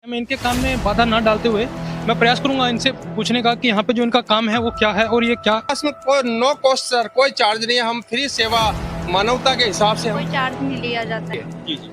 मैं इनके काम में बाधा ना डालते हुए मैं प्रयास करूंगा इनसे पूछने का कि यहाँ पे जो इनका काम है वो क्या है और ये क्या। इसमें कोई नो कॉस्ट सर, कोई चार्ज नहीं है। हम फ्री सेवा मानवता के हिसाब से कोई चार्ज नहीं लिया जाता है। जी जी।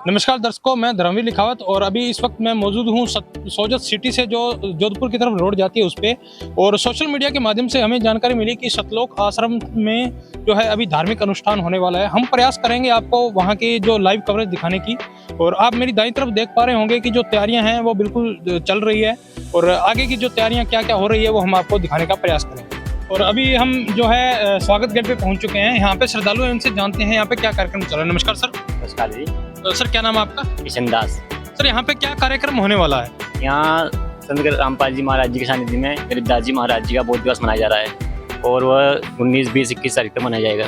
नमस्कार दर्शकों, मैं धर्मवीर लिखावत और अभी इस वक्त मैं मौजूद हूँ सोजत सिटी से जो जोधपुर की तरफ रोड जाती है उस पर। और सोशल मीडिया के माध्यम से हमें जानकारी मिली कि सतलोक आश्रम में जो है अभी धार्मिक अनुष्ठान होने वाला है। हम प्रयास करेंगे आपको वहाँ की जो लाइव कवरेज दिखाने की। और आप मेरी दाईं तरफ देख पा रहे होंगे कि जो तैयारियां हैं वो बिल्कुल चल रही है और आगे की जो तैयारियां क्या क्या हो रही है वो हम आपको दिखाने का प्रयास करेंगे। और अभी हम जो है स्वागत गेट पे पहुंच चुके हैं। यहाँ पे श्रद्धालु हैं, इनसे जानते हैं यहाँ पे क्या कार्यक्रम चल रहा है। नमस्कार सर। नमस्कार जी। सर क्या नाम है आपका? किशन दास। सर यहाँ पे क्या कार्यक्रम होने वाला है? यहाँ संत रामपाल जी महाराज जी के सानिध्य में गरीबदास जी महाराज जी का बोध दिवस मनाया जा रहा है और वह 19, 20, 21 तारीख तक मनाया जाएगा।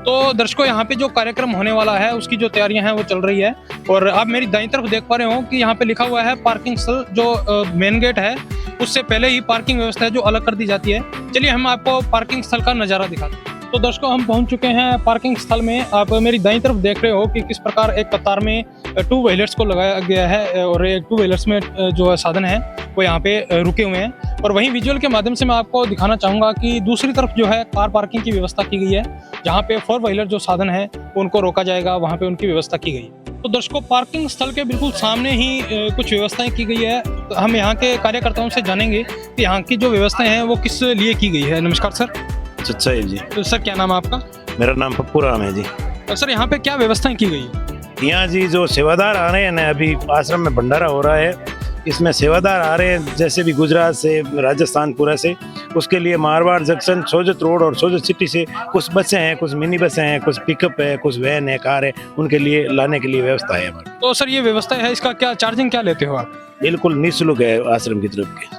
तो दर्शकों यहाँ पे जो कार्यक्रम होने वाला है उसकी जो तैयारियां हैं वो चल रही है। और आप मेरी दाईं तरफ देख पा रहे हो कि यहाँ पे लिखा हुआ है पार्किंग स्थल। जो मेन गेट है उससे पहले ही पार्किंग व्यवस्था है जो अलग कर दी जाती है। चलिए हम आपको पार्किंग स्थल का नज़ारा दिखाते हैं। तो दर्शकों हम पहुंच चुके हैं पार्किंग स्थल में। आप मेरी दाईं तरफ देख रहे हो कि किस प्रकार एक कतार में 2 व्हीलर्स को लगाया गया है और एक 2 व्हीलर्स में जो साधन है वो यहाँ पे रुके हुए हैं। और वहीं विजुअल के माध्यम से मैं आपको दिखाना चाहूँगा कि दूसरी तरफ जो है कार पार्किंग की व्यवस्था की गई है, जहाँ पे 4 व्हीलर जो साधन है उनको रोका जाएगा, वहाँ पे उनकी व्यवस्था की गई है। तो दर्शकों पार्किंग स्थल के बिल्कुल सामने ही कुछ व्यवस्थाएं की गई है। तो हम यहाँ के कार्यकर्ताओं से जानेंगे कि यहाँ की जो व्यवस्थाएं हैं वो किस लिए की गई है। नमस्कार सर। अच्छा है जी। तो सर क्या नाम है आपका? मेरा नाम पप्पू राम है जी। तो सर यहाँ पे क्या व्यवस्थाएं की गई है? यहाँ जी जो सेवादार आ रहे हैं ना, अभी आश्रम में भंडारा हो रहा है, इसमें सेवादार आ रहे हैं जैसे भी गुजरात से, राजस्थान पूरा से। उसके लिए मारवाड़ जंक्शन, सोजत रोड और सोजत सिटी से कुछ बसें हैं, कुछ मिनी बसें हैं, कुछ पिकअप है, कुछ वैन है, कार है, उनके लिए लाने के लिए व्यवस्था है हमारी। तो सर ये व्यवस्था है, इसका क्या चार्जिंग क्या लेते हो आप? बिल्कुल निःशुल्क है आश्रम की तरफ के।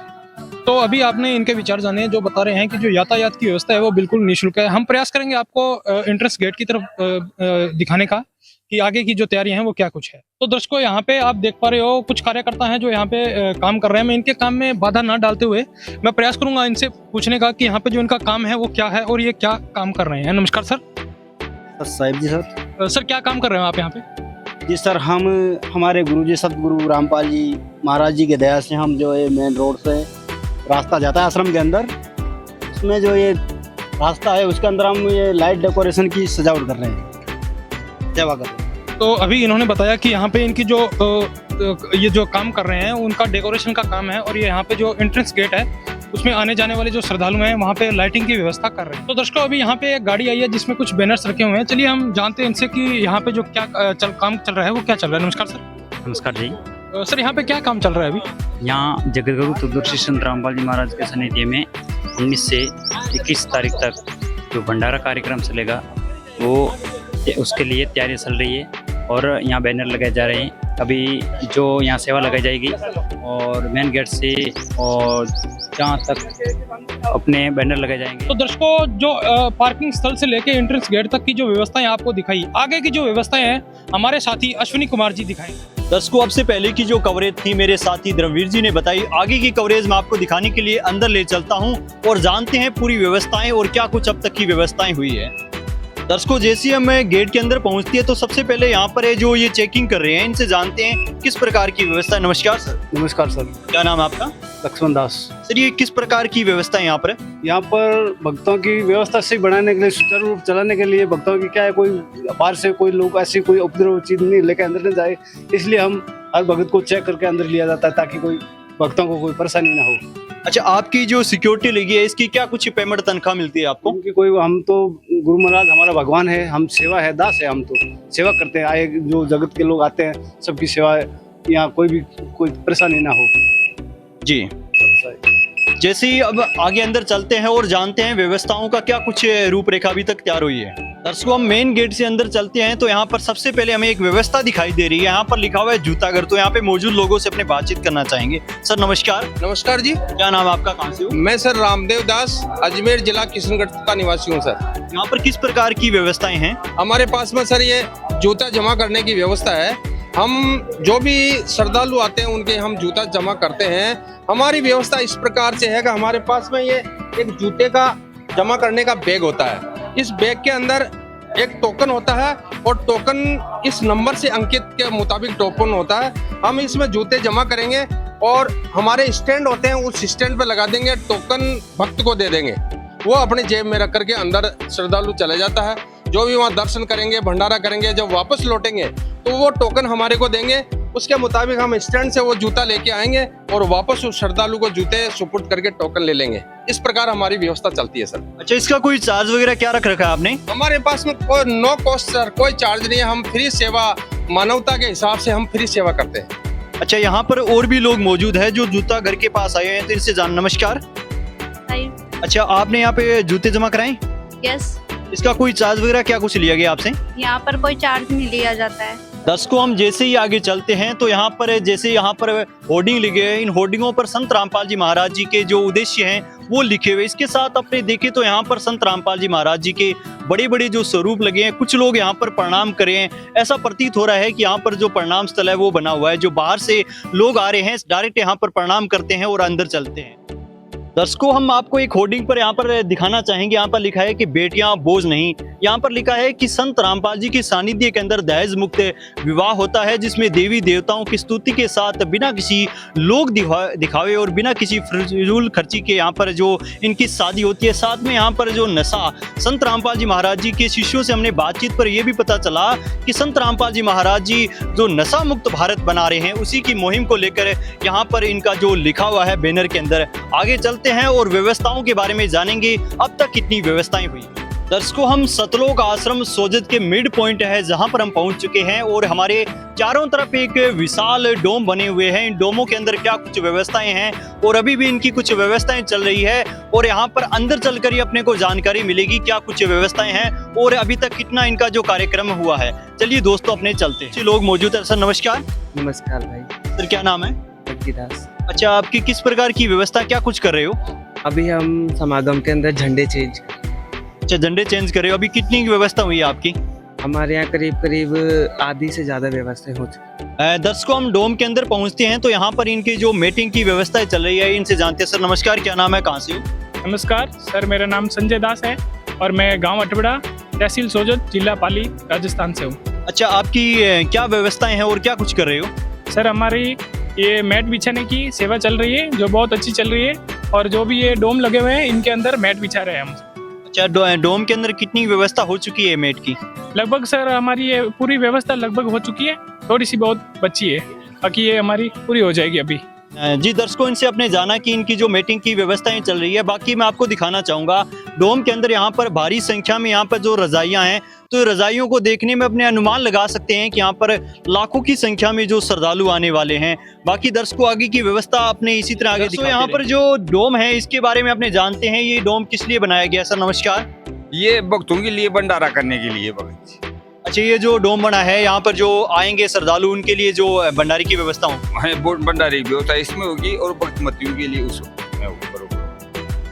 तो अभी आपने इनके विचार जाने, जो बता रहे हैं कि जो यातायात की व्यवस्था है वो बिल्कुल निःशुल्क है। हम प्रयास करेंगे आपको एंट्रेंस गेट की तरफ दिखाने का कि आगे की जो तैयारी है वो क्या कुछ है। तो दर्शकों यहाँ पे आप देख पा रहे हो कुछ कार्यकर्ता हैं जो यहाँ पे काम कर रहे हैं। मैं इनके काम में बाधा ना डालते हुए मैं प्रयास करूंगा इनसे पूछने का कि यहाँ पे जो इनका काम है वो क्या है और ये क्या काम कर रहे हैं। नमस्कार सर। साहिब जी सर। सर क्या काम कर रहे हो आप यहाँ पे? जी सर, हम हमारे गुरुजी सतगुरु रामपाल जी महाराज जी के दया से हम जो है मेन रोड से रास्ता जाता है आश्रम के अंदर, उसमें जो ये रास्ता है उसके अंदर हम ये लाइट डेकोरेशन की सजावट कर रहे हैं, सेवा कर रहे हैं। तो अभी इन्होंने बताया कि यहाँ पे इनकी जो ये जो काम कर रहे हैं उनका डेकोरेशन का काम है और ये यहाँ पे जो एंट्रेंस गेट है उसमें आने जाने वाले जो श्रद्धालु हैं वहाँ पे लाइटिंग की व्यवस्था कर रहे हैं। तो दर्शकों अभी यहाँ पे एक गाड़ी आई है जिसमें कुछ बैनर्स रखे हुए हैं। चलिए हम जानते हैं इनसे कि यहाँ पे जो क्या काम चल रहा है वो क्या चल रहा है। नमस्कार सर। नमस्कार जी। सर यहाँ पे क्या काम चल रहा है अभी? यहाँ जगतगुरु तुलसी संत रामपाल जी महाराज के सानिध्य में 19 से 21 तारीख तक जो भंडारा कार्यक्रम चलेगा वो उसके लिए तैयारी चल रही है और यहाँ बैनर लगाए जा रहे हैं। अभी जो यहाँ सेवा लगाई जाएगी और मेन गेट से और जहाँ तक अपने बैनर लगाए जाएंगे। तो दर्शकों जो पार्किंग स्थल से लेके एंट्रेंस गेट तक की जो व्यवस्थाएं आपको दिखाई, आगे की जो व्यवस्थाएं हैं हमारे साथी अश्विनी कुमार जी दिखाएंगे। दर्शकों अब से पहले की जो कवरेज थी मेरे साथी धर्मवीर जी ने बताई, आगे की कवरेज मैं आपको दिखाने के लिए अंदर ले चलता हूं और जानते हैं पूरी व्यवस्थाएं और क्या कुछ अब तक की व्यवस्थाएं हुई है। दर्शकों जैसे ही हमें गेट के अंदर पहुंचती है तो सबसे पहले यहाँ पर है जो ये चेकिंग कर रहे हैं, इनसे जानते हैं किस प्रकार की व्यवस्था है। नमस्कार सर। नमस्कार सर। क्या नाम है आपका? लक्ष्मण दास। सर ये किस प्रकार की व्यवस्था है यहाँ पर? यहाँ पर भक्तों की व्यवस्था सही बनाने के लिए, सुचारू रूप चलाने के लिए, भक्तों की क्या है कोई बाहर से कोई लोग ऐसी कोई उपद्रव चीज नहीं लेकर अंदर नहीं जाए, इसलिए हम हर भक्त को चेक करके अंदर लिया जाता है ताकि कोई भक्तों को कोई परेशानी ना हो। अच्छा, आपकी जो सिक्योरिटी लगी है इसकी क्या कुछ पेमेंट तनख्वाह मिलती है आपको? उनकी कोई, हम तो गुरु महाराज हमारा भगवान है, हम सेवा है, दास है, हम तो सेवा करते हैं। आए जो जगत के लोग आते हैं सबकी सेवा, यहाँ कोई परेशानी ना हो जी। जैसे ही अब आगे अंदर चलते हैं और जानते हैं व्यवस्थाओं का क्या कुछ रूपरेखा अभी तक तैयार हुई है। दर्शकों हम मेन गेट से अंदर चलते हैं तो यहाँ पर सबसे पहले हमें एक व्यवस्था दिखाई दे रही है। यहाँ पर लिखा हुआ है जूताघर, तो यहाँ पे मौजूद लोगों से अपने बातचीत करना चाहेंगे। सर नमस्कार। नमस्कार जी। क्या नाम है आपका, कहाँ से हो? मैं सर रामदेव दास, अजमेर जिला किशनगढ़ का निवासी हूँ सर। यहाँ पर किस प्रकार की व्यवस्थाएं हैं? हमारे पास में सर ये जूता जमा करने की व्यवस्था है। हम जो भी श्रद्धालु आते हैं उनके हम जूता जमा करते हैं। हमारी व्यवस्था इस प्रकार से है कि हमारे पास में ये एक जूते का जमा करने का बैग होता है। इस बैग के अंदर एक टोकन होता है और टोकन इस नंबर से अंकित के मुताबिक टोकन होता है। हम इसमें जूते जमा करेंगे और हमारे स्टैंड होते हैं, उस स्टैंड पे लगा देंगे, टोकन भक्त को दे देंगे, वो अपने जेब में रख करके अंदर श्रद्धालु चले जाता है। जो भी वहाँ दर्शन करेंगे, भंडारा करेंगे, जब वापस लौटेंगे तो वो टोकन हमारे को देंगे, उसके मुताबिक हम स्टैंड से वो जूता लेके आएंगे और वापस उस श्रद्धालु को जूते सुपुर्द करके टोकन ले लेंगे। इस प्रकार हमारी व्यवस्था चलती है सर। अच्छा, इसका कोई चार्ज वगैरह क्या रख रखा है आपने? हमारे पास में कोई नो कॉस्ट सर, कोई चार्ज नहीं है। हम फ्री सेवा, मानवता के हिसाब से हम फ्री सेवा करते हैं। अच्छा, यहाँ पर और भी लोग मौजूद हैं जो जूता घर के पास आए हैं, तो इनसे जान। नमस्कार। अच्छा, आपने यहाँ पे जूते जमा कराए? यस। इसका कोई चार्ज वगैरह क्या कुछ लिया गया आपसे? यहाँ पर कोई चार्ज नहीं लिया जाता है। दर्शकों, हम जैसे ही आगे चलते हैं तो यहाँ पर जैसे यहाँ पर होर्डिंग लिखे हैं, इन होर्डिंगों पर संत रामपाल जी महाराज जी के जो उद्देश्य हैं वो लिखे हुए। इसके साथ अपने देखें तो यहाँ पर संत रामपाल जी महाराज जी के बड़े बड़े जो स्वरूप लगे हैं, कुछ लोग यहाँ पर प्रणाम कर रहे हैं। ऐसा प्रतीत हो रहा है कि यहाँ पर जो प्रणाम स्थल है वो बना हुआ है, जो बाहर से लोग आ रहे हैं डायरेक्ट यहाँ पर प्रणाम करते हैं और अंदर चलते हैं। दर्शकों, हम आपको एक होर्डिंग पर यहाँ पर दिखाना चाहेंगे। यहाँ पर लिखा है कि बेटियां बोझ नहीं। यहाँ पर लिखा है कि संत रामपाल जी के सानिध्य के अंदर दहेज मुक्त विवाह होता है, जिसमें देवी देवताओं की स्तुति के साथ बिना किसी लोक दिखावे और बिना किसी फिजूल खर्ची के यहाँ पर जो इनकी शादी होती है। साथ में यहाँ पर जो नशा, संत रामपाल जी महाराज जी के शिष्यों से हमने बातचीत पर यह भी पता चला कि संत रामपाल जी महाराज जी जो नशा मुक्त भारत बना रहे हैं, उसी की मुहिम को लेकर यहाँ पर इनका जो लिखा हुआ है बैनर के अंदर। आगे चलते हैं और व्यवस्थाओं के बारे में जानेंगे, अब तक कितनी व्यवस्थाएं हुई। दर्शकों, हम सतलोक आश्रम सोजत के मिड पॉइंट है जहां पर हम पहुंच चुके हैं और हमारे चारों तरफ एक विशाल डोम बने हुए हैं। इन डोमों के अंदर क्या कुछ व्यवस्थाएं हैं और अभी भी इनकी कुछ व्यवस्थाएं चल रही है और यहाँ पर अंदर चलकर ही अपने को जानकारी मिलेगी क्या कुछ व्यवस्थाएं हैं और अभी तक कितना इनका जो कार्यक्रम हुआ है। चलिए दोस्तों, अपने चलते हैं। लोग मौजूद है। सर नमस्कार। नमस्कार भाई। सर क्या नाम है? दास। अच्छा, आपकी किस प्रकार की व्यवस्था, क्या कुछ कर रहे हो? अभी हम समागम के अंदर झंडे चेंज। अच्छा, झंडे चेंज कर रहे हो। अभी कितनी व्यवस्था हुई है आपकी? हमारे यहाँ करीब करीब आधी से ज्यादा व्यवस्था हो चुकी है। दर्शकों, हम डोम के अंदर पहुंचते हैं तो यहाँ पर इनकी जो मीटिंग की व्यवस्था चल रही है, इनसे जानते हैं। सर नमस्कार, क्या नाम है, कहाँ से हो? नमस्कार सर, मेरा नाम संजय दास है और मैं गांव अटबड़ा, तहसील सोजत, जिला पाली, राजस्थान से हूँ। अच्छा, आपकी क्या व्यवस्थाएं हैं और क्या कुछ कर रहे हो? सर, हमारी ये मैट बिछाने की सेवा चल रही है जो बहुत अच्छी चल रही है और जो भी ये डोम लगे हुए हैं इनके अंदर मैट बिछा रहे हैं हम। अच्छा, डोम के अंदर कितनी व्यवस्था हो चुकी है मैट की? लगभग सर हमारी ये पूरी व्यवस्था लगभग हो चुकी है, थोड़ी सी बहुत बची है, बाकी ये हमारी पूरी हो जाएगी अभी। जी दर्शकों, इनसे आपने जाना कि इनकी जो मीटिंग की व्यवस्थाएं चल रही है। बाकी मैं आपको दिखाना चाहूँगा डोम के अंदर यहाँ पर भारी संख्या में यहाँ पर जो रजाइयाँ हैं, तो रजाइयों को देखने में अपने अनुमान लगा सकते हैं कि यहाँ पर लाखों की संख्या में जो श्रद्धालु आने वाले हैं। बाकी दर्शकों, आगे की व्यवस्था अपने इसी तरह आगे दिखाते हैं। यहाँ पर जो डोम है इसके बारे में अपने जानते हैं, ये डोम किस लिए बनाया गया? सर नमस्कार। ये भक्तों के लिए भंडारा करने के लिए भगत। अच्छा, ये जो डोम बना है यहाँ पर जो आएंगे श्रद्धालु उनके लिए जो भंडारे की व्यवस्था हो, भंडारे की व्यवस्था इसमें होगी और भक्तमतियों के लिए उस।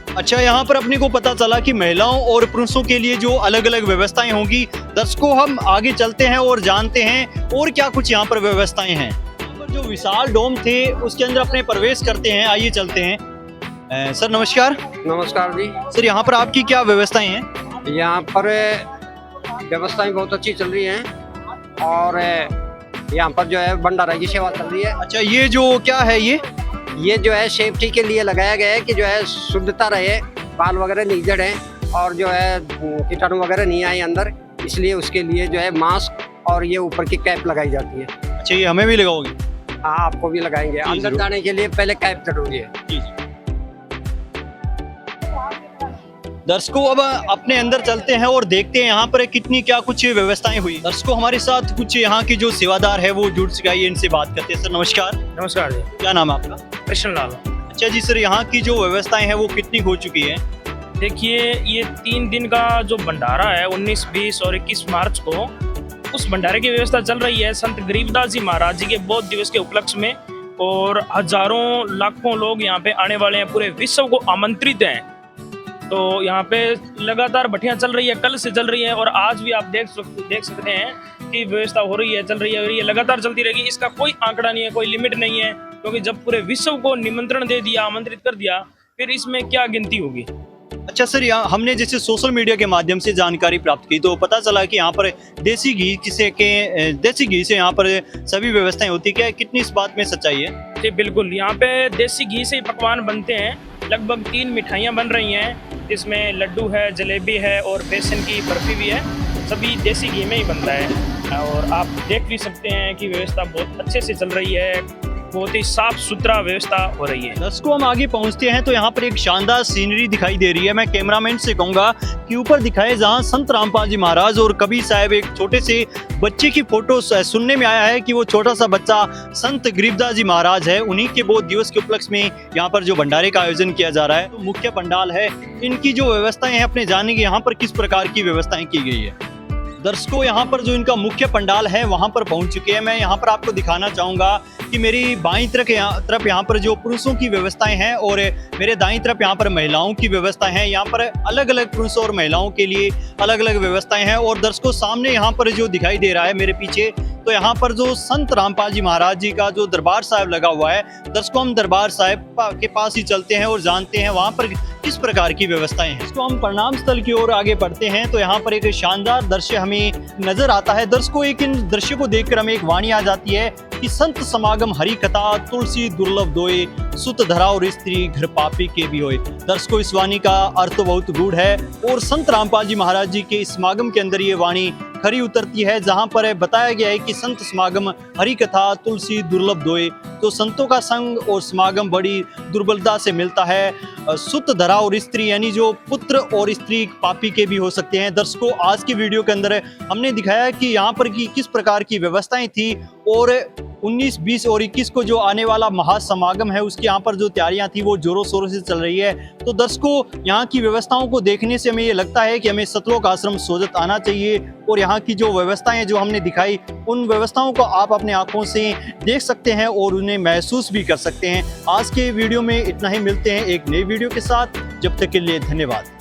अच्छा, यहाँ पर अपने को पता चला कि महिलाओं और पुरुषों के लिए जो अलग अलग व्यवस्थाएं होंगी। दर्शकों, हम आगे चलते हैं और जानते हैं और क्या कुछ यहाँ पर व्यवस्थाएं हैं। यहाँ पर जो विशाल डोम थे उसके अंदर अपने प्रवेश करते हैं, आइए चलते हैं। सर नमस्कार। नमस्कार जी। सर, यहाँ पर आपकी क्या व्यवस्थाएं हैं? यहाँ पर व्यवस्थाएं बहुत अच्छी चल रही हैं और यहाँ पर जो है भंडारा की सेवा चल रही है। अच्छा, ये जो क्या है, ये जो है सेफ्टी के लिए लगाया गया है कि जो है शुद्धता रहे, बाल वगैरह नहीं झड़े और जो है कीटाणु वगैरह नहीं आए अंदर, इसलिए उसके लिए जो है मास्क और ये ऊपर की कैप लगाई जाती है। अच्छा, ये हमें भी लगाओगे? हाँ, आपको भी लगाएंगे। अंदर जाने के लिए पहले कैप जरूरी है। जी। दर्शकों, अब अपने अंदर चलते हैं और देखते हैं यहाँ पर कितनी क्या कुछ व्यवस्थाएं हुई। दर्शकों, हमारे साथ कुछ यहाँ की जो सेवादार है वो जुड़ चुका है, इनसे बात करते हैं। सर नमस्कार। नमस्कार जी। क्या नाम है आपका? कृष्णलाल। अच्छा जी सर, यहाँ की जो व्यवस्थाएं हैं वो कितनी हो चुकी है? देखिए, ये 3 दिन का जो भंडारा है 19, 20 और 21 मार्च को, उस भंडारे की व्यवस्था चल रही है संत गरीबदास जी महाराज जी के बौद्ध दिवस के उपलक्ष्य में और हजारों लाखों लोग यहाँ पे आने वाले हैं, पूरे विश्व को आमंत्रित हैं। तो यहाँ पे लगातार भट्टियाँ चल रही है, कल से चल रही है और आज भी आप देख सकते हैं कि व्यवस्था हो रही है, चल रही है और ये लगातार चलती रहेगी। इसका कोई आंकड़ा नहीं है, कोई लिमिट नहीं है, क्योंकि जब पूरे विश्व को निमंत्रण दे दिया, आमंत्रित कर दिया, फिर इसमें क्या गिनती होगी। अच्छा सर, यहाँ हमने जैसे सोशल मीडिया के माध्यम से जानकारी प्राप्त की तो पता चला कि यहाँ पर देसी घी देसी घी से यहाँ पर सभी व्यवस्थाएं होती, क्या कितनी इस बात में सच्चाई है? जी बिल्कुल, यहाँ पे देसी घी से ही पकवान बनते हैं। लगभग 3 मिठाइयाँ बन रही हैं, जिसमें लड्डू है, जलेबी है और बेसन की बर्फी भी है। सभी देसी घी में ही बनता है और आप देख भी सकते हैं कि व्यवस्था बहुत अच्छे से चल रही है, बहुत ही साफ सुथरा व्यवस्था हो रही है। दर्शकों, हम आगे पहुंचते हैं तो यहाँ पर एक शानदार सीनरी दिखाई दे रही है। मैं कैमरामैन से कहूंगा कि ऊपर दिखाए जहाँ संत रामपाल जी महाराज और कबीर साहब एक छोटे से बच्चे की फोटो सुनने में आया है कि वो छोटा सा बच्चा संत गरीबदास जी महाराज है। उन्हीं के बहुत दिवस के उपलक्ष्य में यहाँ पर जो भंडारे का आयोजन किया जा रहा है। तो मुख्य पंडाल है, इनकी जो व्यवस्थाएं हैं अपने जाने की, यहाँ पर किस प्रकार की व्यवस्थाएं की गई है। दर्शकों, यहाँ पर जो इनका मुख्य पंडाल है वहाँ पर पहुँच चुके हैं। मैं यहाँ पर आपको दिखाना चाहूँगा कि मेरी बाईं तरफ यहाँ पर जो पुरुषों की व्यवस्थाएं हैं और मेरे दाईं तरफ यहाँ पर महिलाओं की व्यवस्थाएं हैं। यहाँ पर अलग अलग पुरुषों और महिलाओं के लिए अलग अलग व्यवस्थाएं हैं। और दर्शकों, सामने यहाँ पर जो दिखाई दे रहा है मेरे पीछे, तो यहाँ पर जो संत रामपाल जी महाराज जी का जो दरबार साहिब लगा हुआ है। दर्शकों, हम दरबार साहिब के पास ही चलते हैं और जानते हैं वहाँ पर किस प्रकार की व्यवस्थाएं हैं। इसको हम प्रणाम स्थल की ओर आगे बढ़ते हैं तो यहाँ पर एक शानदार दृश्य हमें नजर आता है। दर्शकों, एक इन दृश्य को देखकर हमें एक वाणी आ जाती है कि संत समागम हरि कथा, तुलसी दुर्लभ दोए, सुत धरा और स्त्री घर पापी के भी होए। दर्शकों, इस वाणी का अर्थ बहुत गूढ़ है और संत रामपाल जी महाराज जी के इस समागम के अंदर ये वाणी खरी उतरती है, जहां पर बताया गया है कि संत समागम हरि कथा, तुलसी दुर्लभ दोए। तो संतों का संग और समागम बड़ी दुर्बलता से मिलता है। सुत धरा और स्त्री, यानी जो पुत्र और स्त्री पापी के भी हो सकते हैं। दर्शकों, आज की वीडियो के अंदर हमने दिखाया कि यहाँ पर की किस प्रकार की व्यवस्थाएं थी और 19, 20 और 21 को जो आने वाला महासमागम है उसकी यहाँ पर जो तैयारियां थी वो जोरों शोरों से चल रही है। तो दर्शकों, यहाँ की व्यवस्थाओं को देखने से हमें ये लगता है कि हमें सतलोक आश्रम सोजत आना चाहिए और यहाँ की जो व्यवस्थाएं जो हमने दिखाई, उन व्यवस्थाओं को आप अपने आंखों से देख सकते हैं और उन्हें महसूस भी कर सकते हैं। आज के वीडियो में इतना ही, मिलते हैं एक नई वीडियो के साथ। जब तक के लिए धन्यवाद।